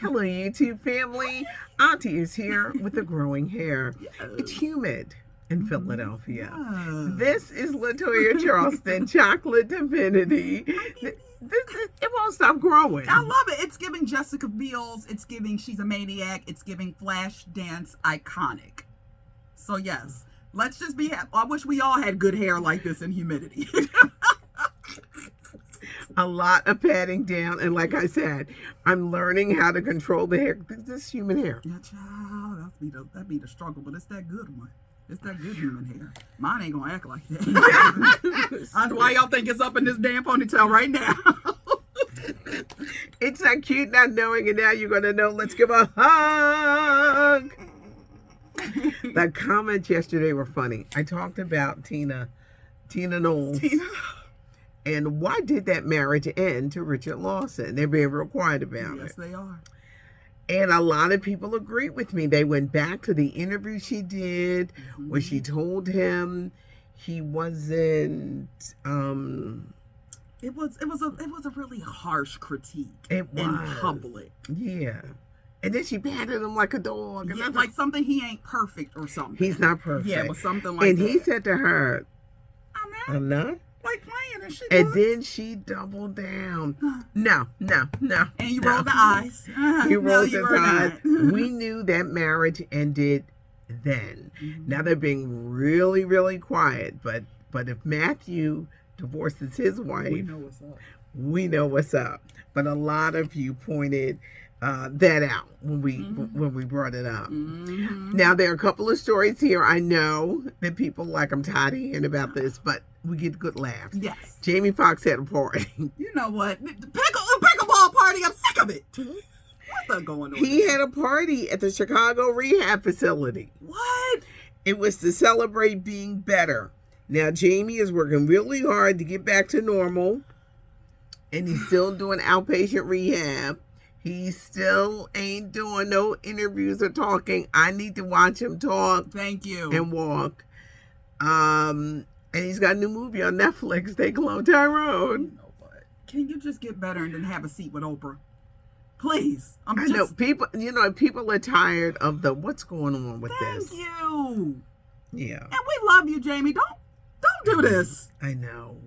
Hello, YouTube family. Auntie is here with the growing hair. Yes. It's humid in Philadelphia. Yes. This is Latoya Charleston, Chocolate Divinity. It won't stop growing. I love it. It's giving Jessica Biel's. It's giving She's a Maniac. It's giving Flash Dance Iconic. So yes, let's just be happy. I wish we all had good hair like this in humidity. A lot of patting down, and like I said, I'm learning how to control the hair. This is human hair. Yeah, child, that'd be the struggle, but it's that good one. It's that good human hair. Mine ain't gonna act like that. That's why y'all think it's up in this damn ponytail right now. It's not cute not knowing, and now you're gonna know. Let's give a hug. The comments yesterday were funny. I talked about Tina Knowles. And why did that marriage end to Richard Lawson? They're being real quiet about it. Yes, they are. And a lot of people agreed with me. They went back to the interview she did where she told him he wasn't. It was a really harsh critique. It in was. public. Yeah. And then she patted him like a dog. And Yeah, like something he ain't perfect or something. He's not perfect. Yeah, but something like and that. he said to her, I'm not. I'm not. Like playing and shit. And then she doubled down. No. And you rolled the eyes. He rolled his his eyes. We knew that marriage ended then. Now they're being really, really quiet. But if Matthew divorces his wife, we know what's up. We know what's up. But a lot of you pointed that out when we brought it up. Now there are a couple of stories here. I know that people like, I'm tired of hearing about this, but we get good laughs. Yes. Jamie Foxx had a party. You know what? The pickleball party, I'm sick of it. What's going on? He had a party at the Chicago rehab facility. What? It was to celebrate being better. Now Jamie is working really hard to get back to normal, and he's still doing outpatient rehab. He still ain't doing no interviews or talking. I need to watch him talk. Thank you. And walk. And he's got a new movie on Netflix, They Clone Tyrone. You know what? Can you just get better and then have a seat with Oprah? Please. I know people are tired of the what's going on with this. Thank you. Yeah. And we love you, Jamie. Don't do this. I know.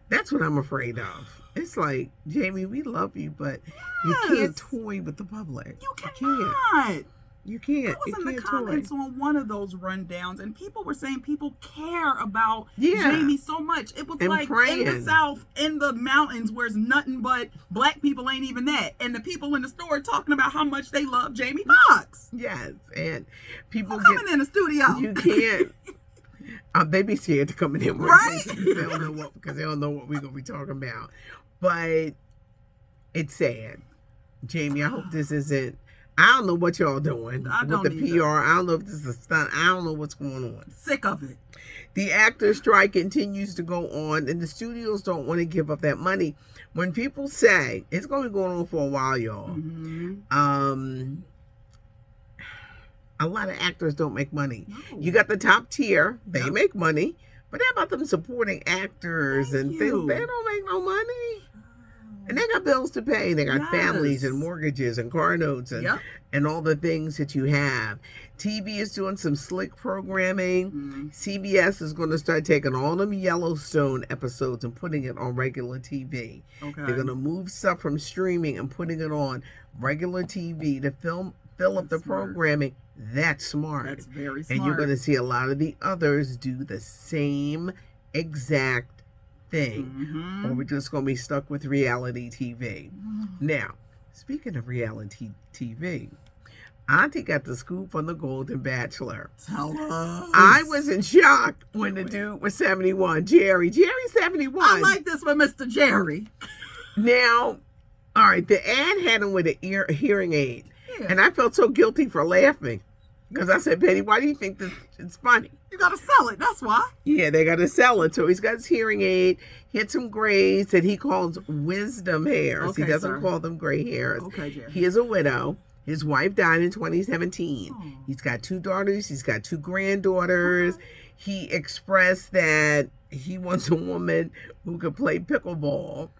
That's what I'm afraid of. It's like, Jamie, we love you, but you can't toy with the public. You cannot. You can't. I was in the comments on one of those rundowns, and people were saying people care about Yeah. Jamie so much. It was And like praying. in the South, in the mountains, where it's nothing but black people ain't even that. And the people in the store talking about how much they love Jamie Foxx. Yes, and people coming in the studio. You can't. They be scared to come in here, right? They don't know what, because they don't know what we're gonna be talking about. But it's sad, Jamie. I hope this isn't. I don't know what y'all doing with the PR. I don't know if this is a stunt. I don't know what's going on. Sick of it. The actors' strike continues to go on, and the studios don't want to give up that money. When people say it's going to be going on for a while, y'all, a lot of actors don't make money. No. You got the top tier; they make money. But how about them supporting actors and things? They don't make no money. And they got bills to pay. They got families and mortgages and car notes and all the things that you have. TV is doing some slick programming. CBS is going to start taking all them Yellowstone episodes and putting it on regular TV. Okay. They're going to move stuff from streaming and putting it on regular TV to fill up the programming. That's smart. That's very smart. And you're going to see a lot of the others do the same exact thing, or we're just going to be stuck with reality TV. Now, speaking of reality TV, Auntie got the scoop on the Golden Bachelor. Tell us. I was in shock when the dude was 71. Jerry's 71. I like this one, Mr. Jerry. Now, all right, the ad had him with a hearing aid, and I felt so guilty for laughing. Because I said, Betty, why do you think this is funny? You got to sell it. That's why. Yeah, they got to sell it. So he's got his hearing aid. He had some grays that he calls wisdom hairs. Okay, he doesn't call them gray hairs. Okay, Jerry. He is a widow. His wife died in 2017. Oh. He's got 2 daughters. He's got 2 granddaughters. He expressed that he wants a woman who could play pickleball.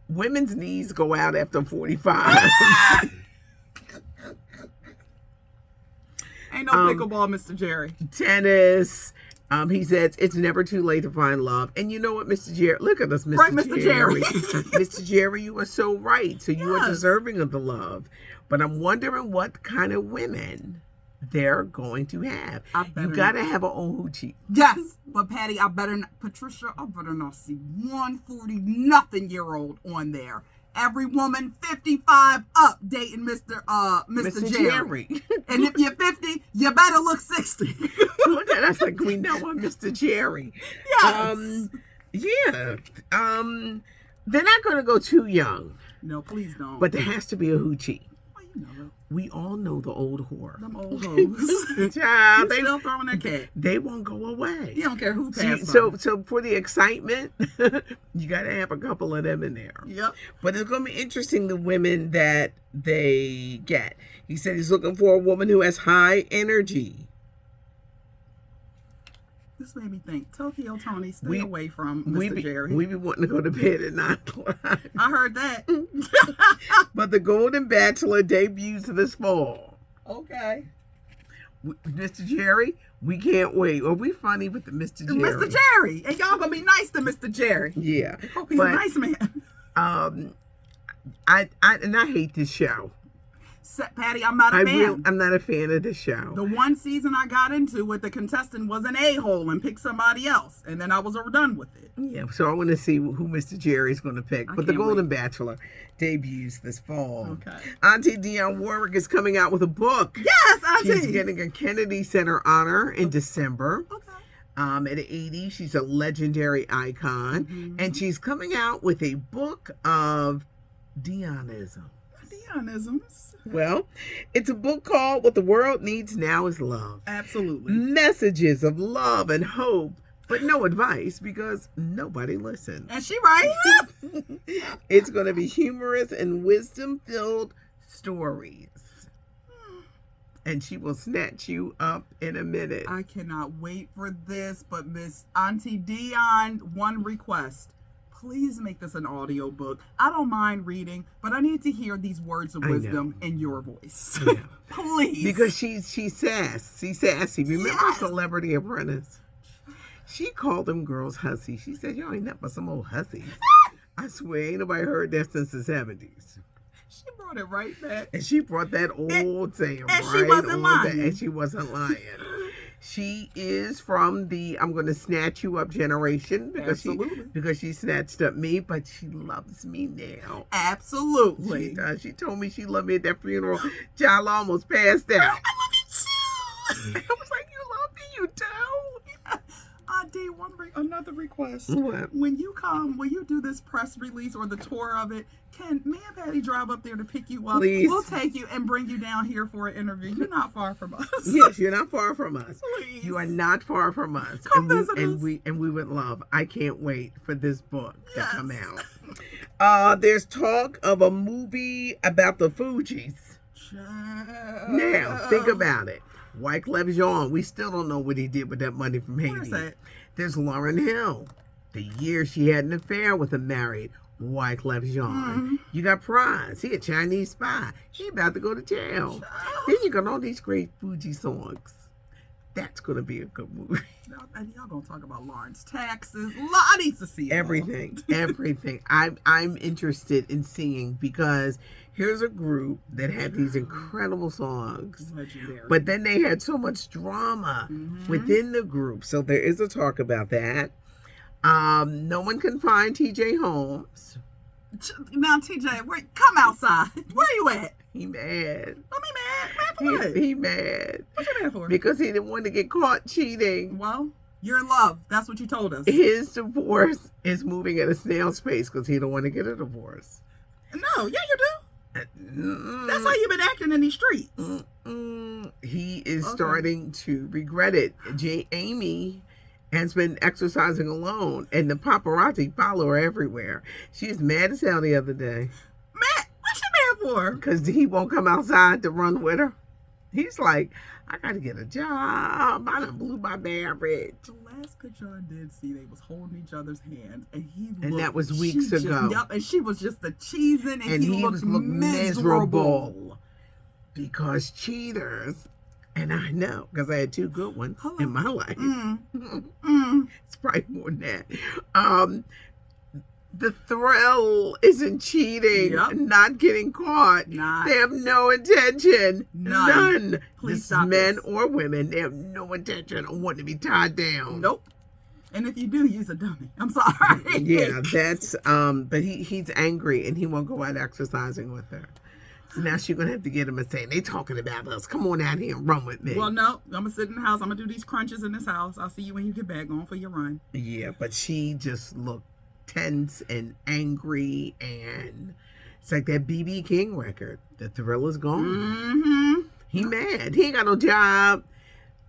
women's knees go out after 45. Ain't no pickleball, Mr. Jerry. Tennis. He says it's never too late to find love. And you know what, Mr. Jerry? Look at us, Mr. Right, Mr. Jerry. Mr. Jerry, you are so right. So you are Yes. deserving of the love. But I'm wondering what kind of women they're going to have. You got to have an old hoochie. Yes, but Patty, Patricia, I better not see 140-nothing-year-old on there. Every woman 55 up dating Mr. Jerry. And if you're 50, you better look 60. Look at us like we know I'm Mr. Jerry. Yes. Yeah. They're not going to go too young. No, please don't. But there has to be a hoochie. Well, you know it. We all know the old whore. Them old hoes. Child, They still throwing their cat. They won't go away. You don't care who passed So for the excitement, you got to have a couple of them in there. Yep. But it's going to be interesting the women that they get. He said he's looking for a woman who has high energy. This made me think. Tokyo Tony, stay away from Mr. Jerry. We be wanting to go to bed at 9 o'clock. I heard that. But the Golden Bachelor debuts this fall. Okay. Mr. Jerry, we can't wait. Are we funny with the Mr. Jerry? Mr. Jerry. And y'all gonna be nice to Mr. Jerry. Yeah. Hope he's a nice man. I hate this show. Patty, I'm not a fan. I'm not a fan of this show. The one season I got into with the contestant was an a-hole and picked somebody else. And then I was done with it. Yeah, so I want to see who Mr. Jerry's going to pick. But the Golden Bachelor debuts this fall. Okay. Auntie Dion Warwick is coming out with a book. Yes, Auntie. She's getting a Kennedy Center honor in December. Okay. At 80, she's a legendary icon. Mm-hmm. And she's coming out with a book of Dionism. Dionisms. Well, it's a book called What the World Needs Now is Love. Absolutely. Messages of love and hope, but no advice because nobody listens. And she right. It's going to be humorous and wisdom-filled stories. And she will snatch you up in a minute. I cannot wait for this, but Miss Auntie Dion, one request. Please make this an audio book. I don't mind reading, but I need to hear these words of wisdom in your voice. Yeah. Please. Because she's sassy. Remember Celebrity Apprentice? She called them girls hussy. She said, "Y'all ain't nothing but some old hussies." I swear, ain't nobody heard that since the 70s. She brought it right back. And she brought that old saying right she wasn't lying. And she wasn't lying. She is from the I'm going to snatch you up generation because she snatched up me, but she loves me now. Absolutely. She does. She told me she loved me at that funeral. Child almost passed out. I love you too. I was like, you love me, you do. I did another request. What? When you do this press release or the tour of it, can me and Patty drive up there to pick you up? Please. We'll take you and bring you down here for an interview. You're not far from us. Yes, you're not far from us. Please. You are not far from us. Come visit us. And we would love. I can't wait for this book to come out. There's talk of a movie about the Fugees. Now, think about it. Wyclef Jean, we still don't know what he did with that money from Haiti. Where's that? There's Lauryn Hill. The year she had an affair with a married Wyclef Jean. Mm-hmm. You got Prize. He a Chinese spy. He about to go to jail. Then you got all these great Fuji songs. That's going to be a good movie. And y'all going to talk about Lawrence taxes. I need to see it. Everything. I'm interested in seeing because here's a group that had these incredible songs. Legendary. But then they had so much drama within the group. So there is a talk about that. No one can find TJ Holmes. Now, TJ, come outside. Where you at? He mad. Let me mad. Mad for what? He mad. What you mad for? Because he didn't want to get caught cheating. Well, you're in love. That's what you told us. His divorce is moving at a snail's pace because he don't want to get a divorce. No, yeah, you do. That's how you've been acting in these streets. He is starting to regret it. Amy has been exercising alone, and the paparazzi follow her everywhere. She is mad as hell the other day. Mad? What's she mad for? Because he won't come outside to run with her. He's like, I gotta get a job. I done blew my marriage. The last picture I did see, they was holding each other's hands, and that was weeks ago. Yep, and she was just cheesing, and he looked miserable because cheaters. And I know, because I had 2 good ones in my life. It's probably more than that. The thrill isn't cheating, not getting caught. They have no intention. None. Please stop men or women, they have no intention of wanting to be tied down. Nope. And if you do, use a dummy. I'm sorry. Yeah, that's, but he's angry and he won't go out exercising with her. So now she's going to have to get him and say, they talking about us. Come on out here and run with me. Well, no. I'm going to sit in the house. I'm going to do these crunches in this house. I'll see you when you get back. Going for your run. Yeah, but she just looked tense and angry. And it's like that B.B. King record. The thrill is gone. He mad. He ain't got no job.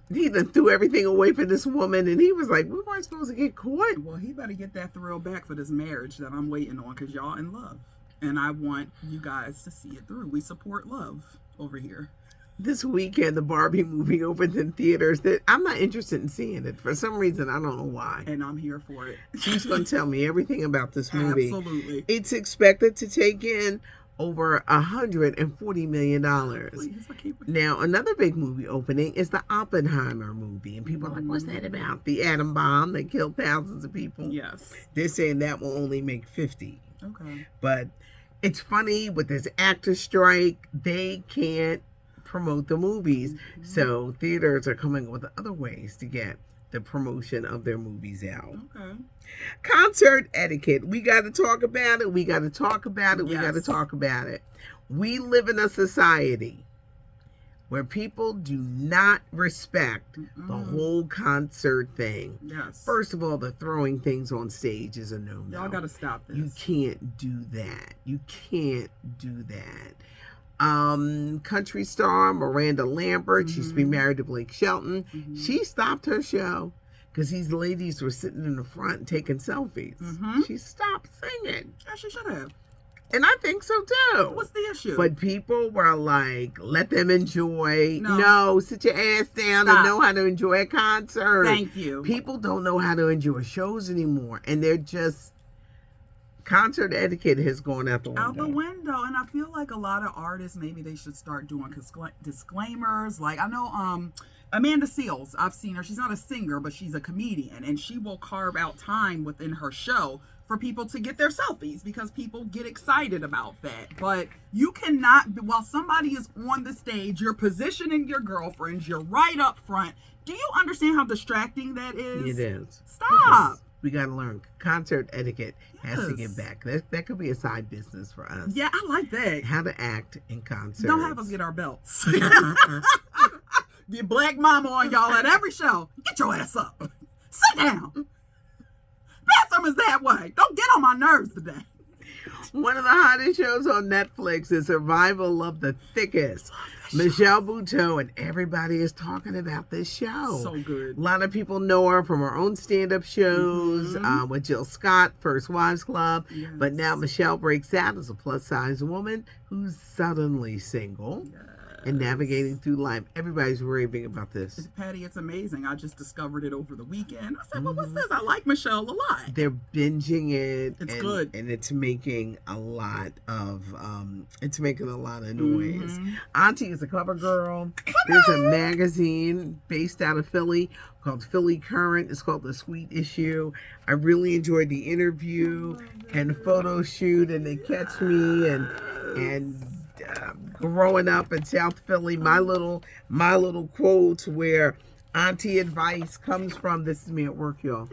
He done threw everything away for this woman. And he was like, we weren't supposed to get caught. Well, he better get that thrill back for this marriage that I'm waiting on because y'all in love. And I want you guys to see it through. We support love over here. This weekend, the Barbie movie opens in theaters. That I'm not interested in seeing it. For some reason, I don't know why. And I'm here for it. She's going to tell me everything about this movie. Absolutely. It's expected to take in over $140 million. Please, I can't wait. Now, another big movie opening is the Oppenheimer movie. And people are like, what's that about? The atom bomb that killed thousands of people? Yes. They're saying that will only make 50. Okay. But it's funny, with this actor strike, they can't promote the movies. So theaters are coming up with other ways to get the promotion of their movies out. Okay. Concert etiquette. We got to talk about it. We got to talk about it. We got to talk about it. We live in a society where people do not respect the whole concert thing. Yes. First of all, the throwing things on stage is a no-no. Y'all got to stop this. You can't do that. You can't do that. Country star Miranda Lambert, she used to be married to Blake Shelton. She stopped her show because these ladies were sitting in the front and taking selfies. She stopped singing. Yeah, she should have. And I think so too. What's the issue? But people were like, let them enjoy. No, sit your ass down and know how to enjoy a concert. Thank you. People don't know how to enjoy shows anymore. And they're just, concert etiquette has gone out the window. Out the window. And I feel like a lot of artists, maybe they should start doing disclaimers. Like, I know Amanda Seales, I've seen her. She's not a singer, but she's a comedian. And she will carve out time within her show for people to get their selfies because people get excited about that. But you cannot, while somebody is on the stage, you're positioning your girlfriends, you're right up front. Do you understand how distracting that is? It is. Stop. It is. We got to learn. Concert etiquette has to get back. That could be a side business for us. Yeah, I like that. How to act in concert. Don't have us get our belts. Get Black Mama on y'all at every show. Get your ass up. Sit down. Bathroom is that way. Don't get on my nerves today. One of the hottest shows on Netflix is Survival of the Thickest. Michelle Buteau, and everybody is talking about this show. So good. A lot of people know her from her own stand-up shows with Jill Scott, First Wives Club. Yes. But now Michelle breaks out as a plus-size woman who's suddenly single. Yes. And navigating through life. Everybody's raving about this. Patty, it's amazing. I just discovered it over the weekend. I said, well, what's this? I like Michelle a lot. They're binging it. It's good. And it's making a lot of noise. Auntie is a cover girl. There's a magazine based out of Philly called Philly Current. It's called The Sweet Issue. I really enjoyed the interview and the photo shoot, and they catch me and growing up in South Philly, my little quotes where Auntie advice comes from. This is me at work, y'all.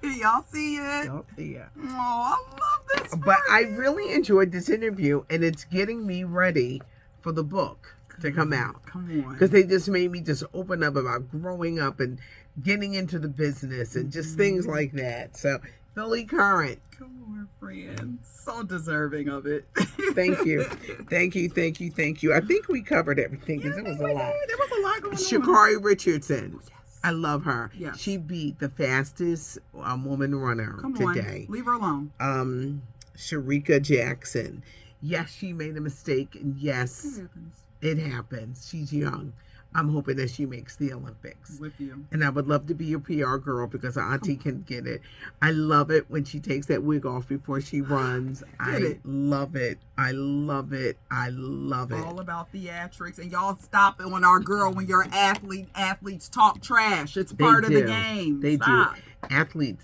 Y'all see it? Y'all see it. Oh, I love this. But I really enjoyed this interview, and it's getting me ready for the book to come out. Come on. Because they just made me just open up about growing up and getting into the business and just things like that. So, Philly Current. Come on, friend. So deserving of it. Thank you. Thank you. I think we covered everything because it was a lot. There was a lot going on. Sha'Carri Richardson. Yes. I love her. Yes. She beat the fastest woman runner today. Leave her alone. Sharika Jackson. Yes, she made a mistake. And yes, It happens. She's young. I'm hoping that she makes the Olympics. With you. And I would love to be your PR girl because Auntie can get it. I love it when she takes that wig off before she runs. Love it. I love it. I love it. All about theatrics. And y'all stop it on our girl when you're athletes talk trash. It's part of the game. They stop. do.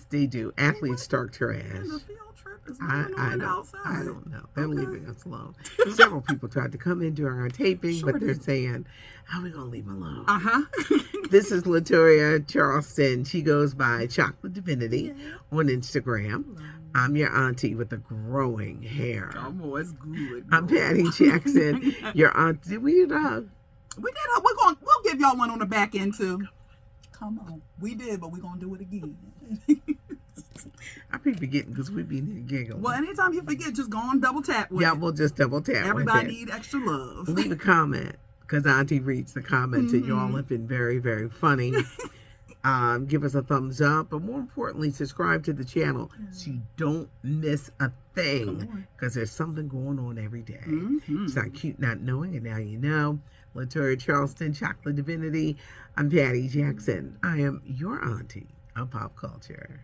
They do. Athletes talk trash. The field trip is going on outside. I don't know. They're leaving us alone. Several people tried to come in during our taping, but they're saying, how are we going to leave them alone? This is Latoya Charleston. She goes by Chocolate Divinity on Instagram. I'm your auntie with the growing hair. Come on, it's good. I'm Patty Jackson, your auntie. Did we do a hug? We did. We'll give y'all one on the back end too. Come on. We did, but we're going to do it again. I be forgetting because we be giggling. Well, anytime you forget, just go on double tap with it. We'll just double tap. Everybody need extra love. Leave a comment because Auntie reads the comments and you all have been very, very funny. Give us a thumbs up, but more importantly, subscribe to the channel so you don't miss a thing because there's something going on every day. It's not cute not knowing, and now you know. Latoya Charleston, Chocolate Divinity. I'm Patty Jackson. I am your auntie of pop culture.